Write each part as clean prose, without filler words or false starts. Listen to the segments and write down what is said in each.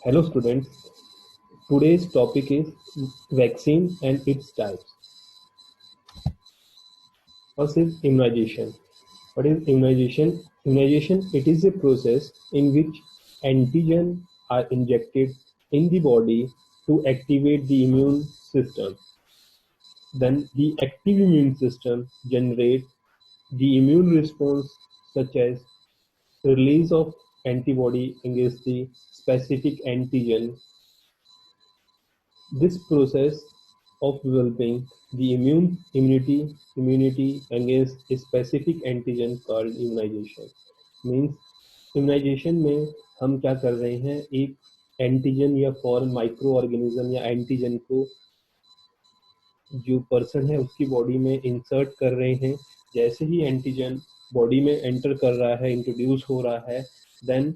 Hello students, today's topic is vaccine and its types. First is immunization. What is immunization? Immunization, it is a process in which antigen are injected in the body to activate the immune system. Then the active immune system generates the immune response such as release of antibody against the specific antigen. This process of developing the immunity against a specific antigen called immunization means immunization में हम क्या कर रहे हैं, एक antigen या foreign micro organism या antigen को जो पर्सन है उसकी बॉडी में इंसर्ट कर रहे हैं. जैसे ही एंटीजन बॉडी में एंटर कर रहा है, इंट्रोड्यूस हो रहा है, देन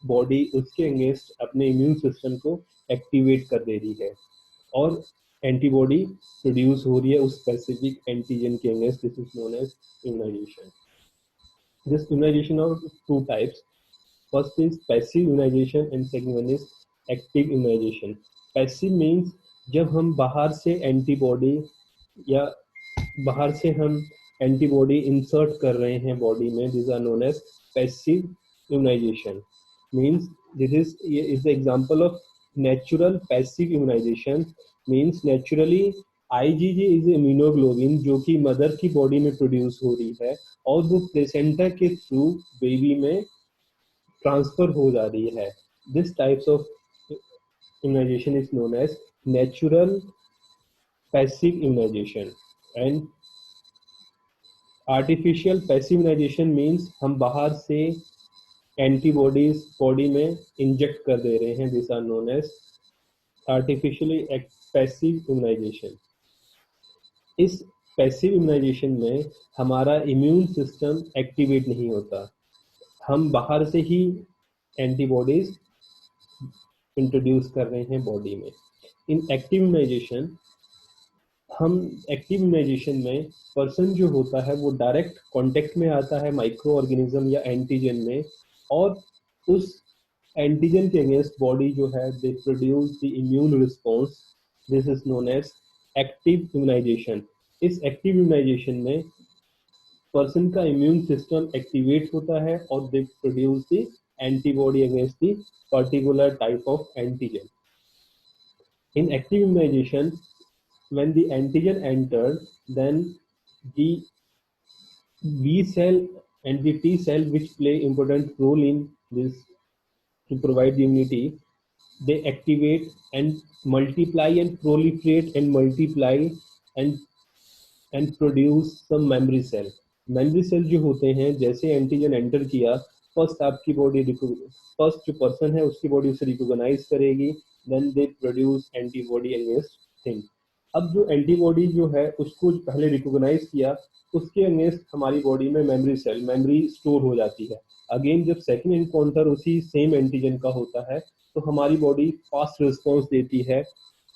बॉडी उसके अगेंस्ट अपने इम्यून सिस्टम को एक्टिवेट कर दे रही है और एंटीबॉडी प्रोड्यूस हो रही है उस स्पेसिफिक एंटीजन के against. This is known as immunization. This immunization of two types. First is passive immunization and second one is active immunization. Passive means जब हम बाहर से एंटीबॉडी या बाहर से हम एंटीबॉडी इंसर्ट कर रहे हैं बॉडी में, this are known as passive immunization. Means this is the example of natural passive immunization. Means naturally IgG is immunoglobin जो कि मदर की बॉडी में प्रोड्यूस हो रही है और वो प्लेसेंटा के थ्रू बेबी में ट्रांसफर हो जा रही है. This types of immunization is known as natural passive immunization. And artificial passive immunization means हम बाहर से एंटीबॉडीज बॉडी में इंजेक्ट कर दे रहे हैं. This are known as artificially passive immunization. इस पैसिव इम्यूनाइजेशन में हमारा इम्यून सिस्टम एक्टिवेट नहीं होता, हम बाहर से ही एंटीबॉडीज इंट्रोड्यूस कर रहे हैं बॉडी में. इन एक्टिव इम्यूनाइजेशन, हम एक्टिव इम्यूनाइजेशन में पर्सन जो होता है वो डायरेक्ट कांटेक्ट में आता है माइक्रो ऑर्गेनिज्म या एंटीजन में और उस एंटीजन के अगेंस्ट बॉडी जो है they produce the immune response. This is known as active immunization. इस एक्टिव इम्यूनाइजेशन में पर्सन का इम्यून सिस्टम एक्टिवेट होता है और they produce the antibody against the particular type of antigen. In active immunization, when the antigen entered, then the B cell and the T cell, which play important role in this to provide the immunity, they activate and multiply and proliferate and multiply and produce some memory cell. Memory cell जो होते हैं, जैसे antigen enter किया, first आपकी body first जो person है उसकी body उसे रिकॉग्नाइज करेगी, then they produce antibody against thing. अब जो एंटीबॉडी जो है उसको पहले रिकॉग्नाइज किया, उसके अगेंस्ट हमारी बॉडी में मेमोरी स्टोर हो जाती है. अगेन जब सेकेंड एनकाउंटर उसी सेम एंटीजन का होता है तो हमारी बॉडी फास्ट रिस्पॉन्स देती है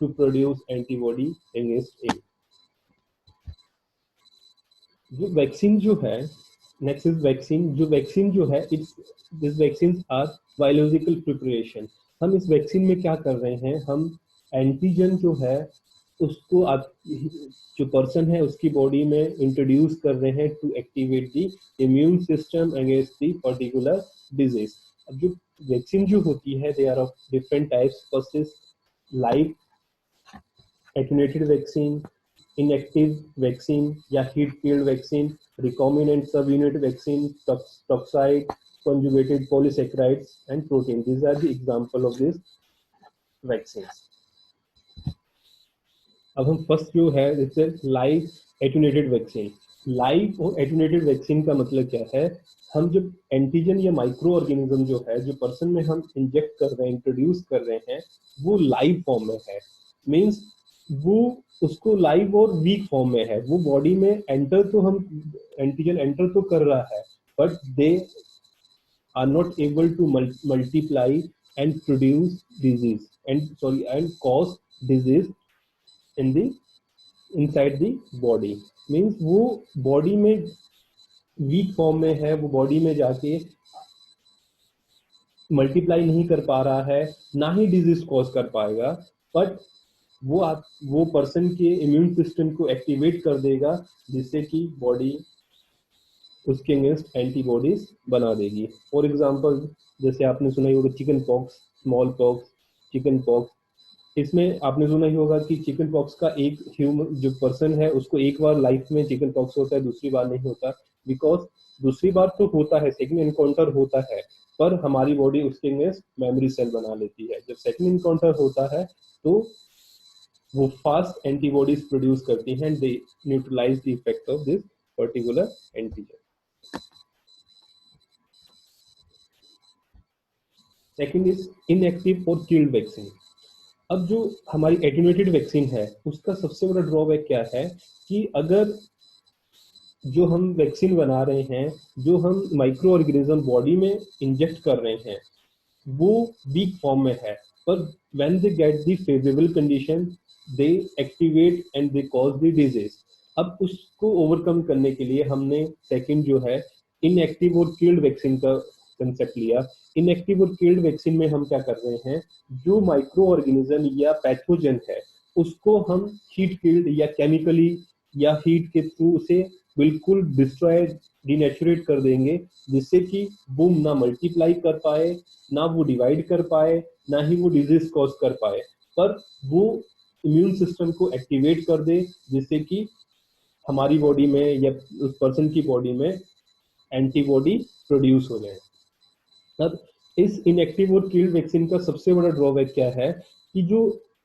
to produce antibody against a. जो वैक्सीन जो है, नेक्स्ट इज वैक्सीन. जो वैक्सीन जो है, it's this vaccine are biological preparation. हम इस वैक्सीन में क्या कर रहे हैं, हम एंटीजन जो है उसको आप जो पर्सन है उसकी बॉडी में इंट्रोड्यूस कर रहे हैं to activate the immune system against the particular disease. अब जो वैक्सीन जो होती है they are of different types. First is live attenuated vaccine, inactive vaccine या heat shield vaccine, recombinant subunit vaccine, toxide, conjugated polysaccharides and protein. These are the example of these vaccines. अब हम first जो है इससे live attenuated vaccine. Live और attenuated vaccine का मतलब क्या है, हम जब एंटीजन या माइक्रो ऑर्गेनिज्म जो है जो पर्सन में हम इंजेक्ट कर रहे हैं, इंट्रोड्यूस कर रहे हैं, वो लाइव फॉर्म में है. मीन्स वो उसको लाइव और वीक फॉर्म में है. वो बॉडी में एंटर तो हम एंटीजन एंटर तो कर रहा है but they are not able to multiply and produce disease and cause disease in the inside the body. मीन्स वो बॉडी में वीक फॉर्म में है, वो बॉडी में जाके मल्टीप्लाई नहीं कर पा रहा है, ना ही डिजीज कॉज कर पाएगा, बट वो पर्सन के इम्यून सिस्टम को एक्टिवेट कर देगा, जिससे कि बॉडी उसके अगेंस्ट एंटीबॉडीज बना देगी। फॉर एग्जांपल, जैसे आपने सुना ही होगा chicken pox, small pox, chicken pox. इसमें आपने सुना ही होगा कि चिकन पॉक्स का एक ह्यूमन जो पर्सन है उसको एक बार लाइफ में चिकन पॉक्स होता है, दूसरी बार नहीं होता। बिकॉज दूसरी बार तो होता है, सेकंड एनकाउंटर होता है, पर हमारी बॉडी उसके अगेंस्ट मेमोरी सेल बना लेती है। जब सेकंड एनकाउंटर होता है तो वो फास्ट एंटीबॉडीज प्रोड्यूस करती हैं, they neutralize the effect of this particular antigen. Second is inactive और किल्ड वैक्सीन। अब जो हमारी एटेन्यूएटेड वैक्सीन है उसका सबसे बड़ा ड्रॉबैक क्या है कि अगर जो हम वैक्सीन बना रहे हैं, जो हम माइक्रो ऑर्गेनिज्म बॉडी में इंजेक्ट कर रहे हैं, वो वीक फॉर्म में है, पर when they get the favourable condition they activate and they cause the disease. अब उसको ओवरकम करने के लिए हमने सेकंड जो है इनएक्टिव और किल्ड वैक्सीन का कंसेप्ट लिया। इनएक्टिव और किल्ड वैक्सीन में हम क्या कर रहे हैं, जो माइक्रो ऑर्गेनिज्म या पैथोजन है उसको हम हीट किल्ड या केमिकली या हीट के थ्रू उसे बिल्कुल डिस्ट्रॉय डिनेचुरेट कर देंगे, जिससे कि वो ना मल्टीप्लाई कर पाए, ना वो डिवाइड कर पाए, ना ही वो डिजीज कॉज कर पाए, पर वो इम्यून सिस्टम को एक्टिवेट कर दे, जिससे कि हमारी बॉडी में या उस पर्सन की बॉडी में एंटीबॉडी प्रोड्यूस हो जाए। अब इस इनएक्टिव और किल्ड वैक्सीन का सबसे बड़ा ड्रॉबैक क्या है कि जो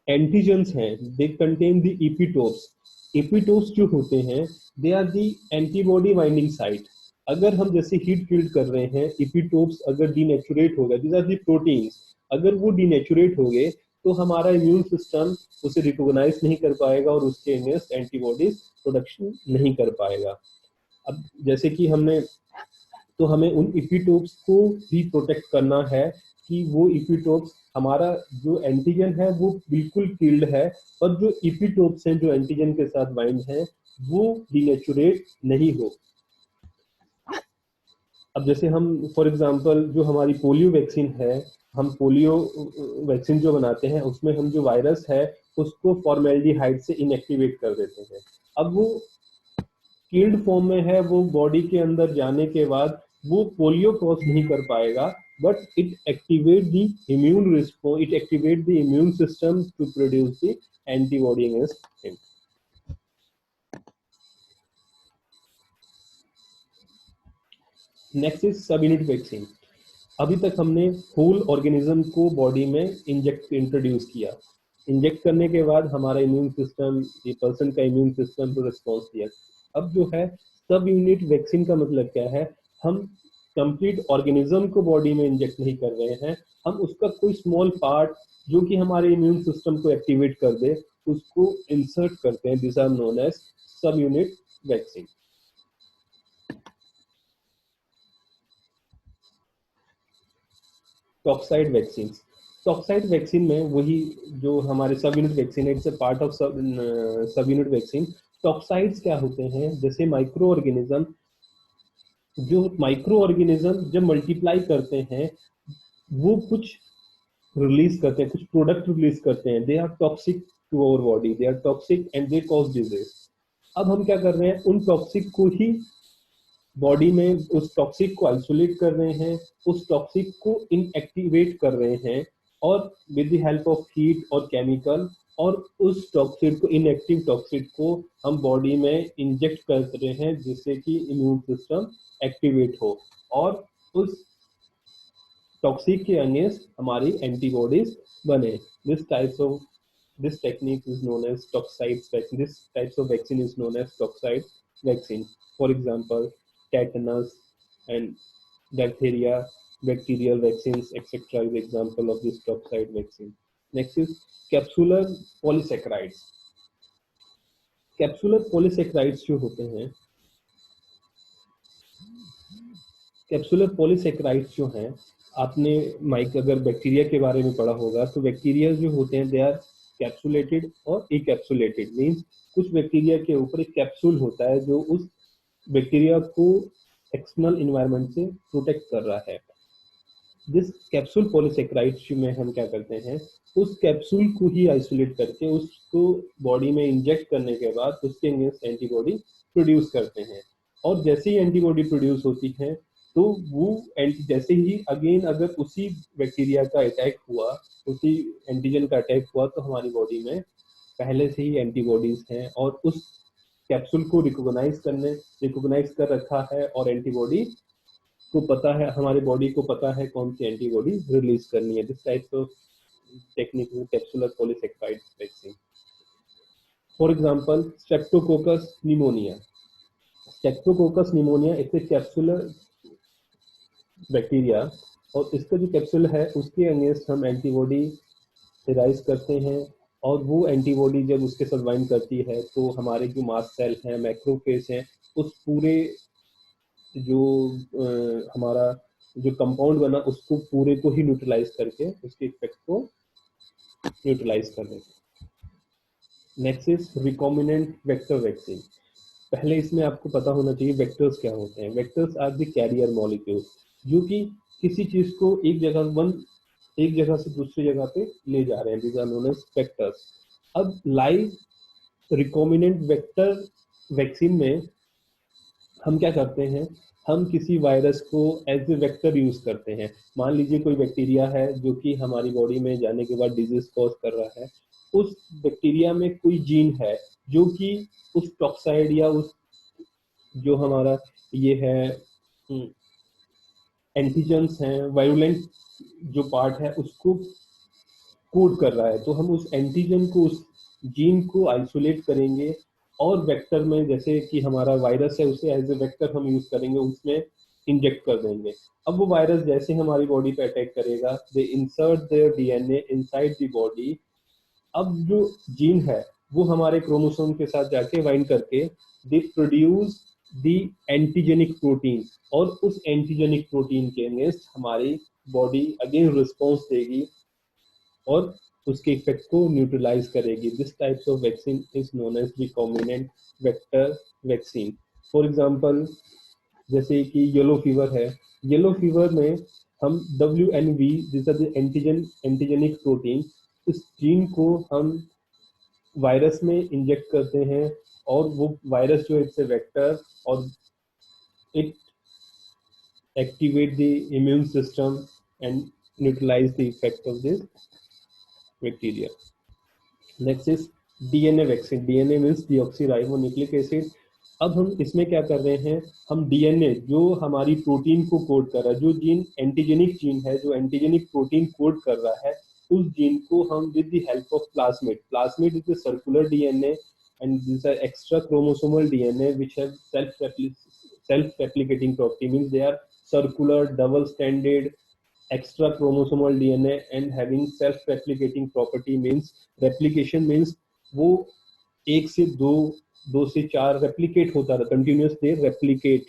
एंटीजेंस हैं दे कंटेन द इपिटोप्स। इपिटोप्स जो होते हैं they are the antibody binding site. अगर हम जैसे हीट किल्ड कर रहे हैं, इपिटोप्स अगर डीनेचुरेट हो गए, दीज आर दी प्रोटीन्स, अगर वो डीनेचुरेट हो गए तो हमारा इम्यून सिस्टम उसे रिकॉग्नाइज नहीं कर पाएगा और उसके अगेंस्ट एंटीबॉडीज प्रोडक्शन नहीं कर पाएगा। अब जैसे कि हमने, तो हमें उन इपिटोप्स को भी प्रोटेक्ट करना है कि वो इपिटोप्स, हमारा जो एंटीजन है वो बिल्कुल किल्ड है, और जो इपिटोप्स हैं जो एंटीजन के साथ बाइंड है वो डिनेचुरेट नहीं हो। अब जैसे हम फॉर एग्जांपल जो हमारी पोलियो वैक्सीन है, हम पोलियो वैक्सीन जो बनाते हैं उसमें हम जो वायरस है उसको फॉर्मेल्डिहाइड से इनएक्टिवेट कर देते हैं। अब वो किल्ड फॉर्म में है, वो बॉडी के अंदर जाने के बाद वो पोलियो कॉज नहीं कर पाएगा, but it activate the immune response, it activate the immune system to produce the antibody against him. Next is सब यूनिट वैक्सीन। अभी तक हमने होल ऑर्गेनिज्म को बॉडी में इंट्रोड्यूस किया, इंजेक्ट करने के बाद हमारा इम्यून सिस्टम, ये पर्सन का इम्यून सिस्टम को रिस्पॉन्स दिया। अब जो है सब यूनिट वैक्सीन का मतलब क्या है, हम कंप्लीट ऑर्गेनिज्म को बॉडी में इंजेक्ट नहीं कर रहे हैं, हम उसका कोई स्मॉल पार्ट जो कि हमारे इम्यून सिस्टम को एक्टिवेट कर दे उसको इंसर्ट करते हैं। This are known as sub unit vaccine. Toxoid vaccine, toxoid vaccine में वही जो हमारे सब यूनिट वैक्सीन है, it's a part of sub unit vaccine. Toxoids क्या होते हैं, जैसे माइक्रो ऑर्गेनिज्म, जो माइक्रो ऑर्गेनिज्म जब मल्टीप्लाई करते हैं वो कुछ रिलीज करते हैं, कुछ प्रोडक्ट रिलीज करते हैं, they are toxic to our body, they are toxic and they cause disease. अब हम क्या कर रहे हैं, उन टॉक्सिक को ही बॉडी में, उस टॉक्सिक को आइसोलेट कर रहे हैं, उस टॉक्सिक को इनएक्टिवेट कर रहे हैं, और with the help of heat और केमिकल, और उस टॉक्सिक को, इनएक्टिव टॉक्सिक को हम बॉडी में इंजेक्ट कर रहे हैं, जिससे कि इम्यून सिस्टम एक्टिवेट हो और उस टॉक्सिक के अगेंस्ट हमारी एंटीबॉडीज बने। This types of this technique is known as toxide vaccine. This types of vaccine is known as toxide vaccine. For example, tetanus and diphtheria, bacterial vaccines, etc. is example of this toxide vaccine. Next is capsular polysaccharides. Capsular polysaccharides जो होते हैं, capsular polysaccharides जो हैं, आपने mic अगर bacteria के बारे में पढ़ा होगा तो बैक्टीरिया जो होते हैं दे आर कैप्सुलेटेड और इकैप्सुलेटेड। मींस कुछ बैक्टीरिया के ऊपर एक कैप्सूल होता है जो उस बैक्टीरिया को एक्सटर्नल इन्वायरमेंट से प्रोटेक्ट कर रहा है। दिस कैप्सूल पॉलीसेकेराइड्स में हम क्या करते हैं, उस कैप्सूल को ही आइसोलेट करके उसको बॉडी में इंजेक्ट करने के बाद उसके अगेंस्ट एंटीबॉडी प्रोड्यूस करते हैं। और जैसे ही एंटीबॉडी प्रोड्यूस होती है तो वो जैसे ही अगेन अगर उसी बैक्टीरिया का अटैक हुआ, उसी एंटीजन का अटैक हुआ, तो हमारी बॉडी में पहले से ही एंटीबॉडीज हैं और उस कैप्सूल को रिकॉग्नाइज कर रखा है और एंटीबॉडी को पता है, हमारे बॉडी को पता है कौन सी एंटीबॉडी रिलीज करनी है। दिस टाइप ऑफ टेक्निक में capsular polysaccharide vaccine. For example Streptococcus pneumonia. Streptococcus pneumonia एक कैप्सुलर बैक्टीरिया, और इसका जो कैप्सूल है उसके अगेंस्ट हम एंटीबॉडी राइज करते हैं, और वो एंटीबॉडी जब उसके साथ बाइंड करती है तो हमारे जो मास्ट सेल हैं, मैक्रोफेज हैं, उस पूरे जो हमारा जो कंपाउंड बना उसको पूरे को ही न्यूट्रलाइज करके उसके इफेक्ट को न्यूट्रलाइज कर देते। Next is recombinant vector vaccine. पहले इसमें आपको पता होना चाहिए वेक्टर्स क्या होते हैं। Vectors are the carrier molecule, जो कि किसी चीज को एक जगह से दूसरी जगह पे ले जा रहे हैं। These are known as vectors. अब लाइव रिकॉम्बिनेंट वेक्टर वैक्सीन में हम क्या करते हैं, हम किसी वायरस को एज ए वेक्टर यूज करते हैं। मान लीजिए कोई बैक्टीरिया है जो कि हमारी बॉडी में जाने के बाद डिजीज कॉज कर रहा है। उस बैक्टीरिया में कोई जीन है जो कि उस टॉक्साइड या उस जो हमारा ये है एंटीजेंस हैं, वायुलेंट जो पार्ट है उसको कोड कर रहा है, तो हम उस एंटीजन को, उस जीन को आइसोलेट करेंगे और वेक्टर में, जैसे कि हमारा वायरस है उसे एज ए वेक्टर हम यूज करेंगे, उसमें इंजेक्ट कर देंगे। अब वो वायरस जैसे हमारी बॉडी पे अटैक करेगा, they insert their DNA inside the body. अब जो जीन है वो हमारे क्रोमोसोम के साथ जाके बाइंड करके they produce the antigenic protein, और उस एंटीजेनिक प्रोटीन के अगेंस्ट हमारी बॉडी अगेन रिस्पॉन्स देगी और उसके इफेक्ट को न्यूट्रलाइज करेगी। This types of vaccine is known as recombinant vector vaccine. For example जैसे कि येलो फीवर है, येलो फीवर में हम WNV, this are the antigenic protein, इस जीन को हम वायरस में इंजेक्ट करते हैं, और वो वायरस जो इट्स ए वेक्टर, और it activate the immune system and neutralise the effect of this bacteria. Next is DNA vaccine. DNA means deoxyribonucleic acid. अब हम इसमें क्या कर रहे हैं, हम डीएनए जो हमारी प्रोटीन को कोड कर रहा है, जो जीन एंटीजेनिक जीन है जो एंटीजेनिक प्रोटीन कोड कर रहा है, उस जीन को हम with the help of plasmid, plasmid is the circular DNA and this are extra chromosomal DNA which have self replicating property, means they are circular double stranded extra chromosomal DNA and having self replicating property। means replication means वो एक से दो से चार replicate होता था, continuous they replicate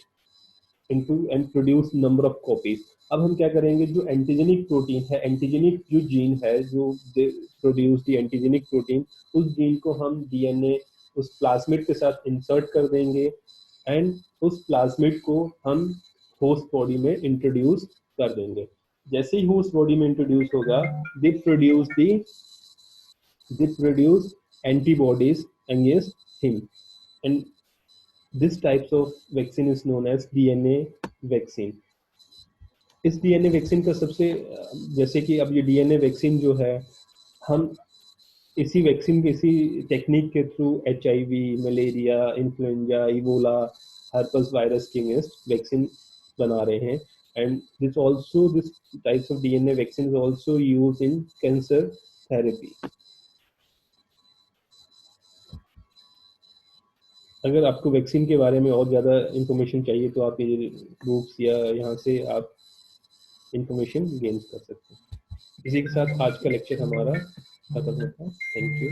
into and produce number of copies. अब हम क्या करेंगे, जो एंटीजेनिक प्रोटीन है, एंटीजेनिक जो जीन है जो प्रोड्यूस दी एंटीजेनिक प्रोटीन, उस जीन को हम डीएनए उस प्लाज्मिड के साथ इंसर्ट कर देंगे, एंड उस प्लाज्मिड को हम होस्ट बॉडी में इंट्रोड्यूस कर देंगे। जैसे ही होस्ट बॉडी में इंट्रोड्यूस होगा, they produce antibodies against him, and this types of vaccine is known as DNA vaccine. इस डीएनए वैक्सीन का सबसे, जैसे कि अब ये डीएनए वैक्सीन जो है, हम इसी टेक्निक के through HIV, malaria, influenza, Ebola, herpes virus के अगेंस्ट वैक्सीन बना रहे हैं। And this types of DNA vaccine is also used in cancer therapy. अगर आपको वैक्सीन के बारे में और ज़्यादा इंफॉर्मेशन चाहिए तो आप ये बुक्स या यहाँ से आप इंफॉर्मेशन गेन कर सकते हैं। इसी के साथ आज का लेक्चर हमारा खत्म होता है। Thank you.